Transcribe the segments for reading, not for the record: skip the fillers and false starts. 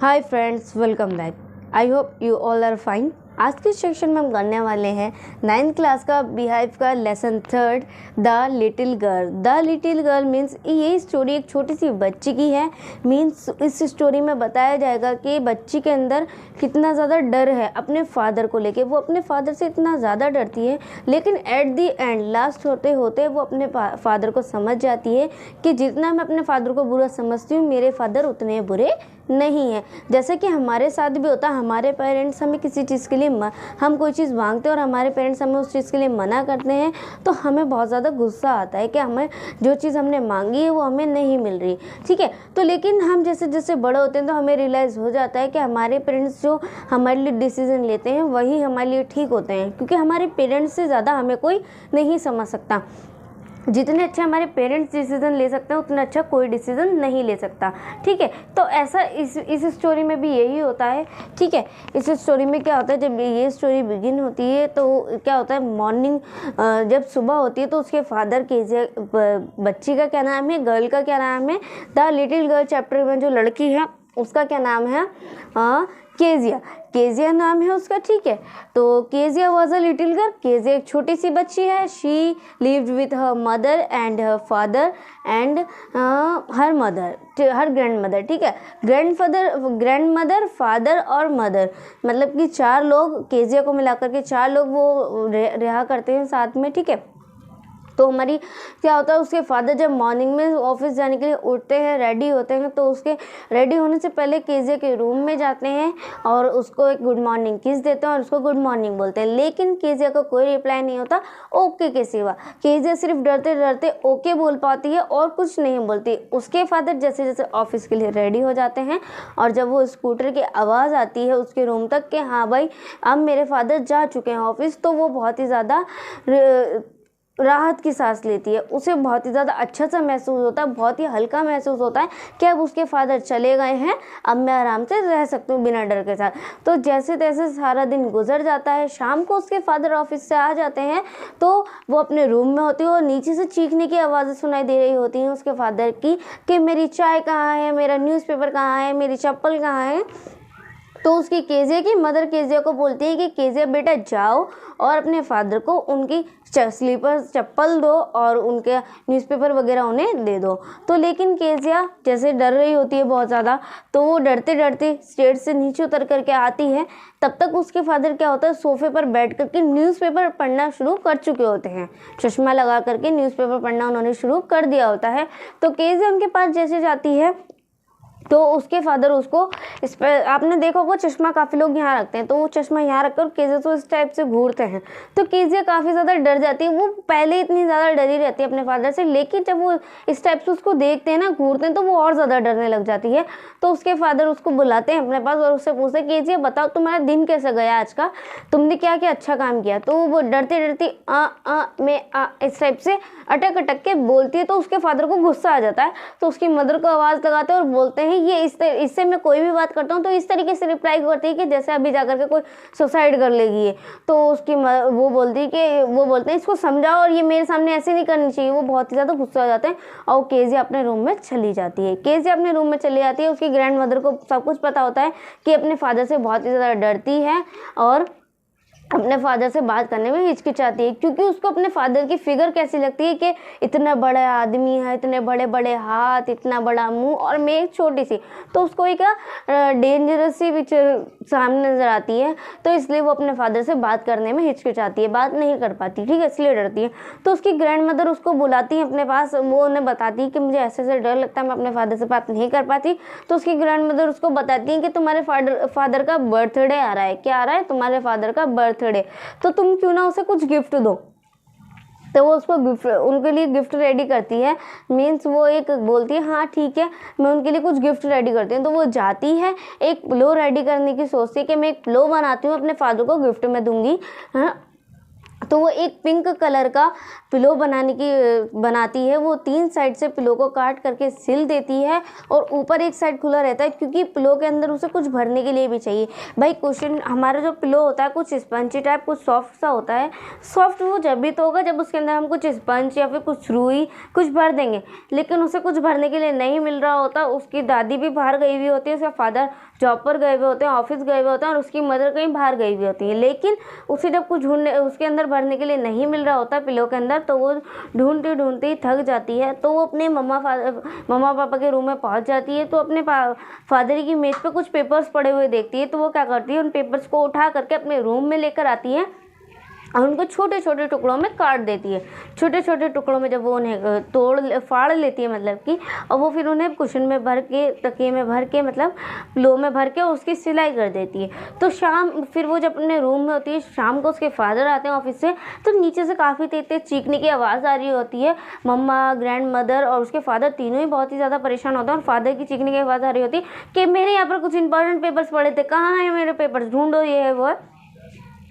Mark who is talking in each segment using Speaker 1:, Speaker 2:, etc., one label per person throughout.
Speaker 1: Hi friends, welcome back. I hope you all are fine. आज के section में हम करने वाले हैं 9th क्लास का बिहाइव का lesson 3 the little girl. The little girl means ये स्टोरी एक छोटी सी बच्ची की है। मीन्स इस स्टोरी में बताया जाएगा कि बच्ची के अंदर कितना ज़्यादा डर है अपने फादर को लेके। वो अपने फादर से इतना ज़्यादा डरती है, लेकिन एट दी एंड लास्ट होते होते वो अपने फादर को समझ जाती है कि जितना मैं अपने फादर को बुरा समझती हूँ, मेरे फादर उतने बुरे नहीं है। जैसे कि हमारे साथ भी होता है, हमारे पेरेंट्स हमें किसी चीज़ के लिए हम कोई चीज़ मांगते हैं और हमारे पेरेंट्स हमें उस चीज़ के लिए मना करते हैं, तो हमें बहुत ज़्यादा गुस्सा आता है कि हमें जो चीज़ हमने मांगी है वो हमें नहीं मिल रही। ठीक है, तो लेकिन हम जैसे जैसे बड़े होते हैं तो हमें रियलाइज़ हो जाता है कि हमारे पेरेंट्स जो हमारे लिए डिसीज़न लेते हैं वही हमारे लिए ठीक होते हैं, क्योंकि हमारे पेरेंट्स से ज़्यादा हमें कोई नहीं समझ सकता। जितने अच्छे हमारे पेरेंट्स डिसीज़न ले सकते हैं उतना अच्छा कोई डिसीज़न नहीं ले सकता। ठीक है, तो ऐसा इस स्टोरी में भी यही होता है। ठीक है, इस स्टोरी में क्या होता है, जब ये स्टोरी बिगिन होती है तो क्या होता है, मॉर्निंग जब सुबह होती है तो उसके फादर के बच्ची का क्या नाम है, गर्ल का क्या नाम है, द लिटिल गर्ल चैप्टर में जो लड़की है उसका क्या नाम है, केजिया। केजिया नाम है उसका। ठीक है, तो Kezia was a little girl. Kezia एक छोटी सी बच्ची है। She lived with her mother and her father and her mother, her grand mother. ठीक है, ग्रैंड मदर, फादर और मदर, मतलब कि 4 लोग, केजिया को मिलाकर के 4 लोग वो रहा करते हैं साथ में। ठीक है, तो हमारी क्या होता है, उसके फादर जब मॉर्निंग में ऑफिस जाने के लिए उठते हैं, रेडी होते हैं, तो उसके रेडी होने से पहले केजिया के रूम में जाते हैं और उसको एक गुड मॉर्निंग किस देते हैं और उसको गुड मॉर्निंग बोलते हैं। लेकिन केजिया को कोई रिप्लाई नहीं होता ओके के सिवा। केजिया सिर्फ डरते डरते ओके बोल पाती है और कुछ नहीं बोलती। उसके फादर जैसे जैसे ऑफिस के लिए रेडी हो जाते हैं और जब वो स्कूटर की आवाज़ आती है उसके रूम तक कि हाँ भाई अब मेरे फादर जा चुके हैं ऑफिस, तो वो बहुत ही ज़्यादा राहत की सांस लेती है। उसे बहुत ही ज़्यादा अच्छा सा महसूस होता है, बहुत ही हल्का महसूस होता है कि अब उसके फादर चले गए हैं, अब मैं आराम से रह सकती हूँ बिना डर के साथ। तो जैसे तैसे सारा दिन गुजर जाता है। शाम को उसके फादर ऑफिस से आ जाते हैं तो वो अपने रूम में होती है और नीचे से चीखने की आवाज़ें सुनाई दे रही होती हैं उसके फादर की कि मेरी चाय कहाँ है, मेरा न्यूज़पेपर कहाँ है, मेरी चप्पल कहाँ है। तो उसकी केजिया की मदर केजिया को बोलती है कि केजिया बेटा जाओ और अपने फादर को उनकी स्लीपर चप्पल दो और उनके न्यूज़पेपर वगैरह उन्हें दे दो। तो लेकिन केजिया जैसे डर रही होती है बहुत ज़्यादा, तो वो डरते डरते स्टेज से नीचे उतर करके आती है। तब तक उसके फादर क्या होता है, सोफे पर बैठ करके न्यूज़पेपर पढ़ना शुरू कर चुके होते हैं। चश्मा लगा करके न्यूज़पेपर पढ़ना उन्होंने शुरू कर दिया होता है। तो केजिया उनके पास जैसे जाती है तो उसके फादर उसको इस पर, आपने देखा होगा चश्मा काफ़ी लोग यहाँ रखते हैं, तो वो चश्मा यहाँ रखकर केजिया को इस टाइप से घूरते हैं। तो केजिया काफ़ी ज़्यादा डर जाती है। वो पहले इतनी ज़्यादा डरी रहती है अपने फादर से, लेकिन जब वो इस टाइप से उसको देखते हैं ना, घूरते हैं, तो वो और ज़्यादा डरने लग जाती है। तो उसके फादर उसको बुलाते हैं अपने पास और उससे पूछते हैं केजिया बताओ तुम्हारा दिन कैसा गया आज का, तुमने क्या क्या अच्छा काम किया। तो वो डरते डरते मैं इस टाइप से अटक अटक के बोलती है। तो उसके फादर को गुस्सा आ जाता है, तो उसकी मदर को आवाज़ लगाते हैं और बोलते हैं ये इससे मैं कोई भी बात करता हूँ तो इस तरीके से रिप्लाई करती है कि जैसे अभी जाकर के कोई सुसाइड कर लेगी है। तो उसकी वो बोलते हैं इसको समझाओ और ये मेरे सामने ऐसे नहीं करनी चाहिए। वो बहुत ही ज़्यादा गुस्सा हो जाते हैं और केजिया अपने रूम में चली जाती है। केजिया अपने रूम में चली जाती है। उसकी ग्रैंड मदर को सब कुछ पता होता है कि अपने फादर से बहुत ही ज़्यादा डरती है और अपने फादर से बात करने में हिचकिचाती है, क्योंकि उसको अपने फादर की फिगर कैसी लगती है कि इतना बड़ा आदमी है, इतने बड़े बड़े हाथ, इतना बड़ा मुंह और मैं एक छोटी सी। तो उसको एक डेंजरस सी पिक्चर सामने नजर आती है। तो इसलिए वो अपने फादर से बात करने में हिचकिचाती है, बात नहीं कर पाती। ठीक है, इसलिए डरती है। तो उसकी ग्रैंड मदर उसको बुलाती है अपने पास। वो उन्हें बताती है कि मुझे ऐसे ऐसे डर लगता है, मैं अपने फादर से बात नहीं कर पाती। तो उसकी ग्रैंड मदर उसको बताती है कि तुम्हारे फादर का बर्थडे आ रहा है। क्या आ रहा है? तुम्हारे फादर का बर्थडे, तो तुम क्यों ना उसे कुछ गिफ्ट दो। तो वो उसको उनके लिए गिफ्ट रेडी करती है। मीन्स वो एक बोलती है हाँ ठीक है मैं उनके लिए कुछ गिफ्ट रेडी करती हूँ। तो वो जाती है एक पिलो रेडी करने की, सोचती है कि मैं एक पिलो बनाती हूँ अपने फादर को गिफ्ट में दूंगी। हाँ, तो वो एक पिंक कलर का पिलो बनाती है। वो 3 साइड से पिलो को काट करके सिल देती है और ऊपर एक साइड खुला रहता है, क्योंकि पिलो के अंदर उसे कुछ भरने के लिए भी चाहिए। भाई क्वेश्चन, हमारा जो पिलो होता है कुछ स्पंजी टाइप, कुछ सॉफ्ट सा होता है। सॉफ्ट वो जब भी तो होगा जब उसके अंदर हम कुछ स्पंज या फिर कुछ रुई कुछ भर देंगे, लेकिन उसे कुछ भरने के लिए नहीं मिल रहा होता। उसकी दादी भी बाहर गई हुई होती है, उसका फादर जॉब पर गए हुए होते हैं, ऑफिस गए हुए होते हैं और उसकी मदर कहीं बाहर गई हुई होती है। लेकिन उसे जब कुछ ढूंढने उसके अंदर भरने के लिए नहीं मिल रहा होता पिलो के अंदर, तो वो ढूंढते ढूंढते ही थक जाती है। तो वो अपने मम्मा पापा के रूम में पहुंच जाती है। तो अपने फादर की मेज पे कुछ पेपर्स पड़े हुए देखती है। तो वो क्या करती है, उन पेपर्स को उठा करके अपने रूम में लेकर आती है और उनको छोटे छोटे टुकड़ों में काट देती है। छोटे छोटे टुकड़ों में जब वो उन्हें फाड़ लेती है, मतलब कि, और वो फिर उन्हें कुशन में भर के, तकिए में भर के, मतलब लो में भर के उसकी सिलाई कर देती है। तो शाम फिर वो जब अपने रूम में होती है, शाम को उसके फादर आते हैं ऑफिस से, तो नीचे से काफ़ी तेज तेज चीखने की आवाज़ आ रही होती है। मम्मा, ग्रैंड मदर और उसके फादर तीनों ही बहुत ही ज़्यादा परेशान होते हैं और फादर की चीखने की आवाज़ आ रही होती है कि मेरे यहाँ पर कुछ इंपॉर्टेंट पेपर्स पड़े थे, कहाँ हैं मेरे पेपर्स, ढूंढो, ये है वो है।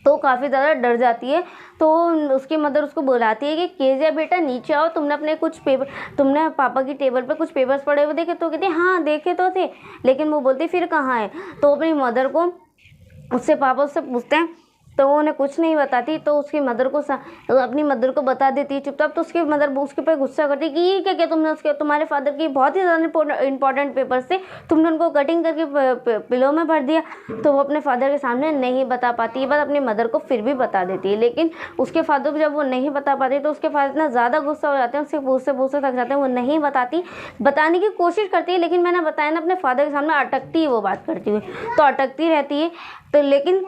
Speaker 1: तो काफ़ी ज़्यादा डर जाती है। तो उसकी मदर उसको बुलाती है कि केजिया बेटा नीचे आओ, तुमने पापा की टेबल पे कुछ पेपर्स पड़े हुए देखे? तो कहती है हाँ देखे तो थे, लेकिन वो बोलती फिर कहाँ है। तो अपनी मदर को पापा उससे पूछते हैं, तो वो उन्हें कुछ नहीं बताती। तो उसकी मदर को अपनी मदर को बता देती है चुपचाप। तो उसकी मदर उसके पे गुस्सा करती है कि ये क्या क्या तुमने तुम्हारे फादर की बहुत ही ज़्यादा इंपॉर्टेंट पेपर्स थे, तुमने उनको कटिंग करके पिलो में भर दिया। तो वो अपने फादर के सामने नहीं बता पाती, ये बात अपनी मदर को फिर भी बता देती है। लेकिन उसके फादर को जब वो नहीं बता पाती तो उसके फादर इतना ज़्यादा गुस्सा हो जाते हैं, उससे पूछते थक जाते हैं। वो नहीं बताती, बताने की कोशिश करती है, लेकिन मैंने बताया ना, अपने फादर के सामने अटकती है वो बात करती हुई, तो अटकती रहती है। तो लेकिन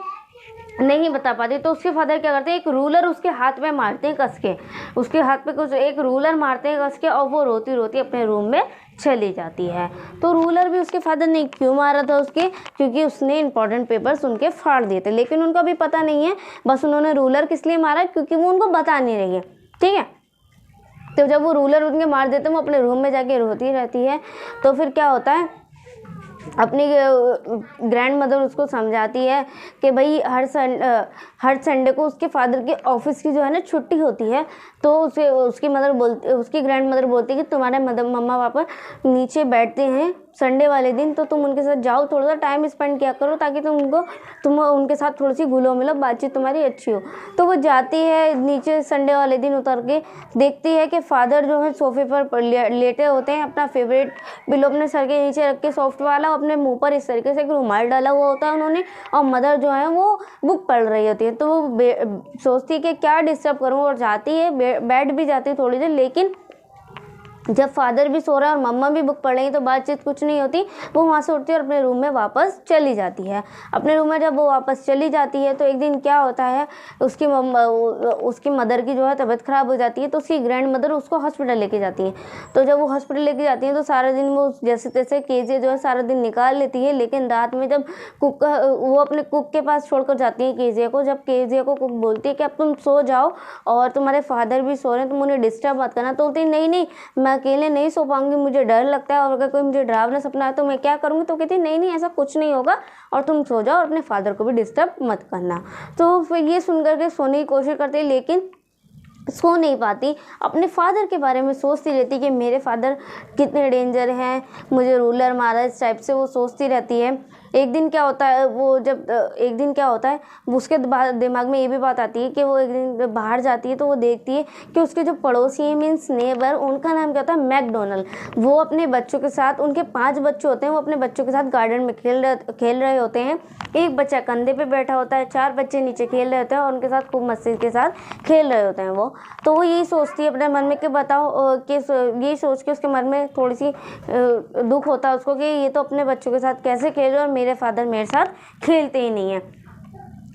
Speaker 1: नहीं बता पाती। तो उसके फादर क्या करते हैं, एक रूलर उसके हाथ में मारते हैं कस के, उसके हाथ पे कुछ एक रूलर मारते हैं कस के, और वो रोती रोती अपने रूम में चली जाती है। तो रूलर भी उसके फादर ने क्यों मारा था उसके, क्योंकि उसने इंपॉर्टेंट पेपर्स उनके फाड़ दिए थे। लेकिन उनको भी पता नहीं है, बस उन्होंने रूलर किस लिए मारा, क्योंकि वो उनको बता नहीं रही है, ठीक है। तो जब वो रूलर उनके मार देते हैं, वो अपने रूम में जाके रोती रहती है। तो फिर क्या होता है, अपनी ग्रैंड मदर उसको समझाती है कि भाई हर संडे को उसके फादर के ऑफिस की जो है ना छुट्टी होती है। तो उसकी ग्रैंड मदर बोलती है कि तुम्हारे मम्मा पापा नीचे बैठते हैं संडे वाले दिन, तो तुम उनके साथ जाओ, थोड़ा सा टाइम स्पेंड किया करो, ताकि तुम उनके साथ थोड़ी सी घुलो मिलो, बातचीत तुम्हारी अच्छी हो। तो वो जाती है नीचे संडे वाले दिन, उतर के देखती है कि फादर जो है सोफे पर लेटे होते हैं, अपना फेवरेट पिलो अपने सर के नीचे रख के सॉफ्ट वाला, अपने मुंह पर इस तरीके से एक रुमाल डाला हुआ होता है उन्होंने, और मदर जो है वो बुक पढ़ रही होती है। तो वो सोचती है कि क्या डिस्टर्ब करूँ, और जाती है, बैठ भी जाती है थोड़ी देर। लेकिन जब फादर भी सो रहा है और मम्मा भी बुक पढ़ रही है, तो बातचीत कुछ नहीं होती। वो वहाँ से उठती है और अपने रूम में वापस चली जाती है। अपने रूम में जब वो वापस चली जाती है, तो एक दिन क्या होता है, उसकी मदर की जो है तबीयत ख़राब हो जाती है। तो उसकी ग्रैंड मदर उसको हॉस्पिटल लेके जाती है। तो जब वो हॉस्पिटल लेके जाती है, तो सारा दिन वो जैसे तैसे केजे जो है सारा दिन निकाल लेती है। लेकिन रात में जब वो अपने कुक के पास छोड़कर जाती है केजे को, जब केजे को कुक बोलती है कि अब तुम सो जाओ और तुम्हारे फादर भी सो रहे हैं, तुम उन्हें डिस्टर्ब मत करना। तो बोलती नहीं, मैं अकेले नहीं सो पाऊंगी, मुझे डर लगता है, और अगर कोई मुझे डरावना सपना है तो मैं क्या करूँगी। तो कहती नहीं ऐसा कुछ नहीं होगा, और तुम सो जाओ और अपने फादर को भी डिस्टर्ब मत करना। तो फिर ये सुनकर के सोने की कोशिश करती है, लेकिन सो नहीं पाती। अपने फादर के बारे में सोचती रहती कि मेरे फादर कितने डेंजर हैं, मुझे रूलर मारा, इस टाइप से वो सोचती रहती है। एक दिन क्या होता है, उसके दिमाग में ये भी बात आती है कि वो एक दिन बाहर जाती है, तो वो देखती है कि उसके जो पड़ोसी हैं, मीन्स नेबर, उनका नाम क्या होता है, मैकडोनल्ड। वो अपने बच्चों के साथ, उनके 5 बच्चे होते हैं, वो अपने बच्चों के साथ गार्डन में खेल रहे होते हैं। एक बच्चा कंधे पे बैठा होता है, 4 बच्चे नीचे खेल रहे होते हैं और उनके साथ खूब मस्ती के साथ खेल रहे होते हैं वो। तो वो यही सोचती है अपने मन में कि बताओ, कि यही सोच के उसके मन में थोड़ी सी दुख होता है उसको कि ये तो अपने बच्चों के साथ कैसे खेल रहे हैं और मेरे फादर मेरे साथ खेलते ही नहीं है।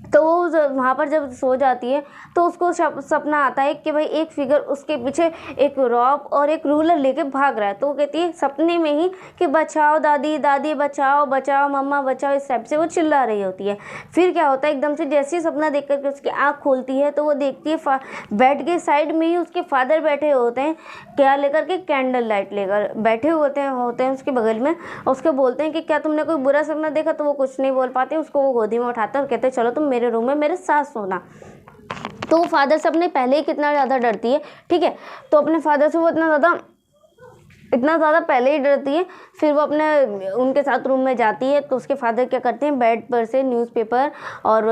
Speaker 1: तो वो वहाँ पर जब सो जाती है, तो उसको सपना आता है कि भाई एक फिगर उसके पीछे एक रॉप और एक रूलर लेके भाग रहा है। तो वो कहती है सपने में ही कि बचाओ दादी, दादी बचाओ, बचाओ मम्मा बचाओ, इस टाइप से वो चिल्ला रही होती है। फिर क्या होता है, एकदम से जैसे ही सपना देख करके उसकी आँख खोलती है, तो वो देखती है बेड के साइड में ही उसके फादर बैठे होते हैं, क्या लेकर के, कैंडल लाइट लेकर बैठे होते हैं उसके बगल में। और उसको बोलते हैं कि क्या तुमने कोई बुरा सपना देखा। तो वो कुछ नहीं बोल पाते, उसको वो गोदी में उठाते और कहते चलो तुम मेरे रूम में मेरे साथ सोना। तो फादर से अपने पहले ही कितना ज़्यादा डरती है, ठीक है। तो अपने फादर से वो इतना ज़्यादा पहले ही डरती है। फिर वो उनके साथ रूम में जाती है, तो उसके फादर क्या करते हैं, बेड पर से न्यूज़पेपर और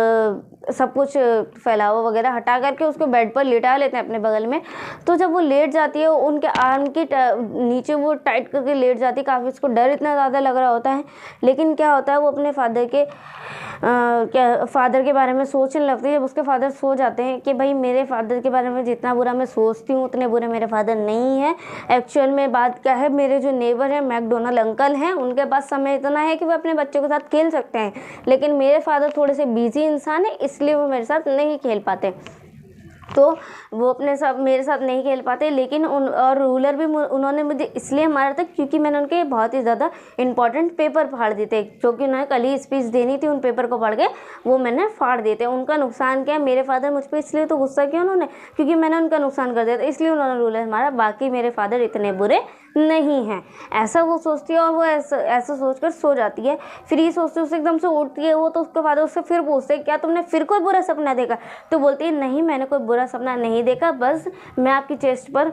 Speaker 1: सब कुछ फैलावा वगैरह हटा करके उसको बेड पर लेटा लेते हैं अपने बगल में। तो जब वो लेट जाती है, उनके आर्म की नीचे वो टाइट करके लेट जाती है, काफ़ी उसको डर इतना ज़्यादा लग रहा होता है। लेकिन क्या होता है, वो अपने फादर के बारे में सोचने लगती है। जब उसके फादर सो जाते हैं कि भाई मेरे फादर के बारे में जितना बुरा मैं सोचती हूँ उतने बुरे मेरे फादर नहीं है। एक्चुअल में बात क्या है, मेरे जो नेबर हैं मैकडोनाल्ड अंकल हैं, उनके पास समय इतना है कि वो अपने बच्चों के साथ खेल सकते हैं, लेकिन मेरे फादर थोड़े से बिजी इंसान है, इसलिए वो मेरे साथ नहीं खेल पाते। तो वो मेरे साथ नहीं खेल पाते। लेकिन और रूलर भी उन्होंने मुझे इसलिए मारा था क्योंकि मैंने उनके बहुत ही ज़्यादा इंपॉर्टेंट पेपर फाड़ दिए थे, जो कि उन्होंने कल ही स्पीच देनी थी, उन पेपर को पढ़ के वो मैंने फाड़ दिए थे। उनका नुकसान क्या है, मेरे फादर मुझ पर इसलिए तो गुस्सा किया उन्होंने क्योंकि मैंने उनका नुकसान कर दिया था, इसलिए उन्होंने रूलर मारा। बाकी मेरे फादर इतने बुरे नहीं हैं, ऐसा वो सोचती है। और वो ऐसा सोचकर सो जाती है। फिर ये सोचते उससे एकदम से उठती है वो, तो उसके फादर उससे फिर पूछते हैं क्या तुमने फिर कोई बुरा सपना देखा? तो बोलती है नहीं, मैंने कोई बुरा सपना नहीं देखा, बस मैं आपकी चेस्ट पर,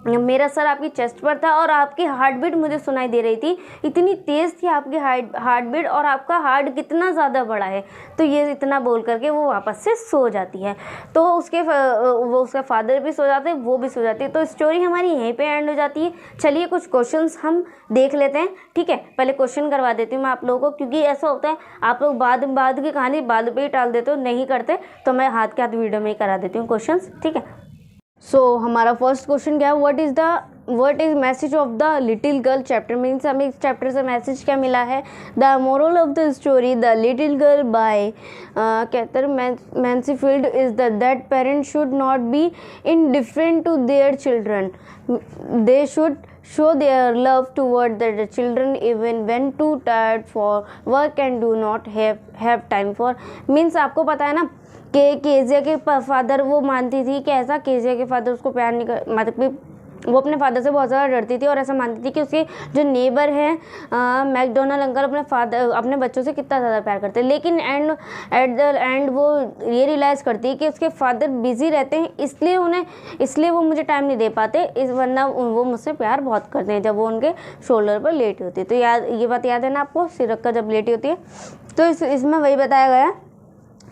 Speaker 1: मेरा सर आपकी चेस्ट पर था और आपकी हार्ट बीट मुझे सुनाई दे रही थी, इतनी तेज़ थी आपकी हार्ट बीट, और आपका हार्ट कितना ज़्यादा बड़ा है। तो ये इतना बोल करके वो वापस से सो जाती है। तो उसका फादर भी सो जाते हैं, वो भी सो जाती है। तो स्टोरी हमारी यहीं पे एंड हो जाती है। चलिए कुछ क्वेश्चंस हम देख लेते हैं, ठीक है। पहले क्वेश्चन करवा देती हूँ मैं आप लोगों को, क्योंकि ऐसा होता है आप लोग बाद की कहानी बाद पे ही टाल देते हो, नहीं करते, तो मैं हाथ के हाथ वीडियो में ही करा देती हूँ क्वेश्चंस, ठीक है। सो हमारा फर्स्ट क्वेश्चन क्या है, what is message of the little girl chapter, means हमें इस चैप्टर से मैसेज क्या मिला है। The moral of the story the little girl by Katherine Mansfield is that parents should not be indifferent to their children, they should show their love toward their children even when too tired for work and do not have time for, means आपको पता है ना कि Kezia के father, वो मानती थी कि ऐसा केजिया के फादर उसको प्यार नहीं कर, मतलब वो अपने फादर से बहुत ज़्यादा डरती थी और ऐसा मानती थी कि उसके जो नेबर हैं मैकडोनाल्ड अंकल अपने बच्चों से कितना ज़्यादा प्यार करते हैं। लेकिन एट द एंड वो ये रियलाइज़ करती है कि उसके फादर बिजी रहते हैं, इसलिए वो मुझे टाइम नहीं दे पाते, वरना वो मुझसे प्यार बहुत करते हैं जब वो उनके शोल्डर पर लेटी होती है। तो ये बात याद है ना आपको, सिर रख कर जब लेटी होती है। तो इसमें वही बताया गया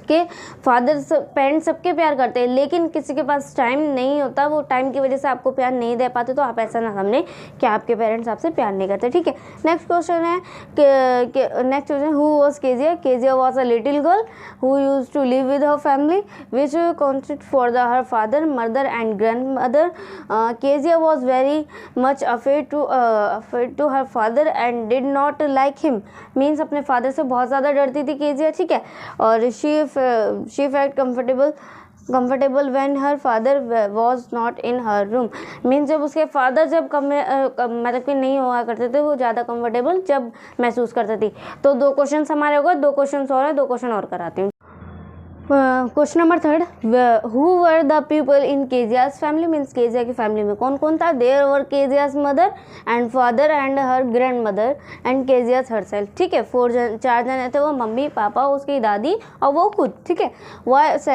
Speaker 1: कि पेरेंट्स सबके प्यार करते हैं, लेकिन किसी के पास टाइम नहीं होता, वो टाइम की वजह से आपको प्यार नहीं दे पाते। तो आप ऐसा ना समझें कि आपके पेरेंट्स आपसे प्यार नहीं करते, ठीक है। नेक्स्ट क्वेश्चन है next question, who was Kezia? Kezia was a little girl who used to live with her family which consist for her father, mother and grandmother. Kezia was very much afraid to her father and did not like him, means अपने father से बहुत ज़्यादा डरती थी Kezia, ठीक है। और she felt comfortable when her father was not in her room, means जब उसके फादर जब मतलब कि नहीं हुआ करते थे, वो ज़्यादा कंफर्टेबल जब महसूस करती थी। तो 2 क्वेश्चन हमारे हो गए, 2 क्वेश्चन और है, 2 क्वेश्चन और कराती हूँ। Question number 3, who were the people in Kezia's family, means Kezia की फैमिली में कौन कौन था? There were Kezia's mother and father and her grandmother and Kezia's herself, ठीक है। 4 जने थे, वो मम्मी पापा, उसकी दादी और वो खुद, ठीक है।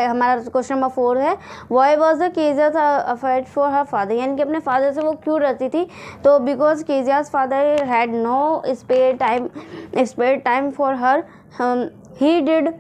Speaker 1: हमारा क्वेश्चन नंबर 4 है, why was the Kezia's afraid for her father, यानी कि अपने फादर से वो क्यों रहती थी? तो because Kezia's father had no spare time for her, he did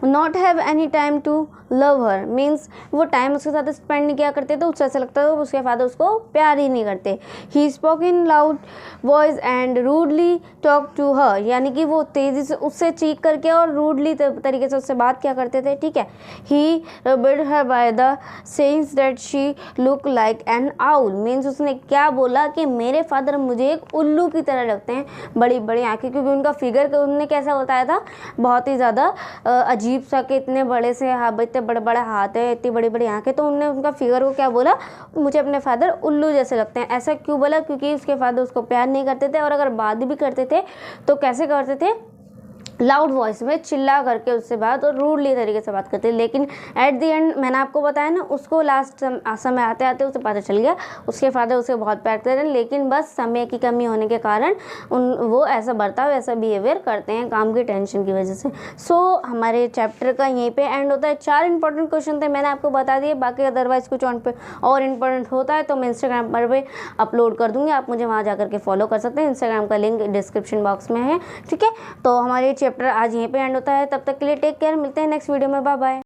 Speaker 1: not have any time to love her, means वो टाइम उसके साथ स्पेंड नहीं किया करते, तो उससे ऐसा लगता है उसके फादर उसको प्यार ही नहीं करते। He spoke in loud voice and rudely talk to her, यानी कि वो तेज़ी से उससे चीख करके और रूडली तरीके से उससे बात क्या करते थे, ठीक है। He rebuked her by the sayings that she look like an owl, means उसने क्या बोला कि मेरे फादर मुझे एक उल्लू की तरह लगते हैं, बड़ी बड़ी आँखें, क्योंकि उनका फिगर उन्होंने कैसा बताया था, बहुत ही ज़्यादा अजीब सा, कि इतने बड़े से इतने बड़े बड़े हाथ है, इतनी बड़ी बड़ी आंखें, तो उन्होंने उनका फिगर को क्या बोला, मुझे अपने फादर उल्लू जैसे लगते हैं। ऐसा क्यों बोला? क्योंकि उसके फादर उसको प्यार नहीं करते थे, और अगर बात भी करते थे तो कैसे करते थे? लाउड वॉइस में चिल्ला करके उससे बात और रूडली तरीके से बात करते। लेकिन एट द एंड मैंने आपको बताया ना, उसको लास्ट समय आते आते उसे पता चल गया उसके फादर उसे बहुत प्यार करते थे, लेकिन बस समय की कमी होने के कारण वो ऐसा बर्ताव, ऐसा बिहेवियर करते हैं काम की टेंशन की वजह से। सो हमारे चैप्टर का यहीं पे एंड होता है। 4 इंपॉर्टेंट क्वेश्चन थे, मैंने आपको बता दिए, बाकी अदरवाइज कुछ और इंपॉर्टेंट होता है तो मैं इंस्टाग्राम पर अपलोड कर दूँगी, आप मुझे वहाँ जा करके फॉलो कर सकते हैं। इंस्टाग्राम का लिंक डिस्क्रिप्शन बॉक्स में है, ठीक है। तो हमारे चैप्टर चैप्टर आज यहीं पे एंड होता है। तब तक के लिए टेक केयर, मिलते हैं नेक्स्ट वीडियो में, बाय बाय।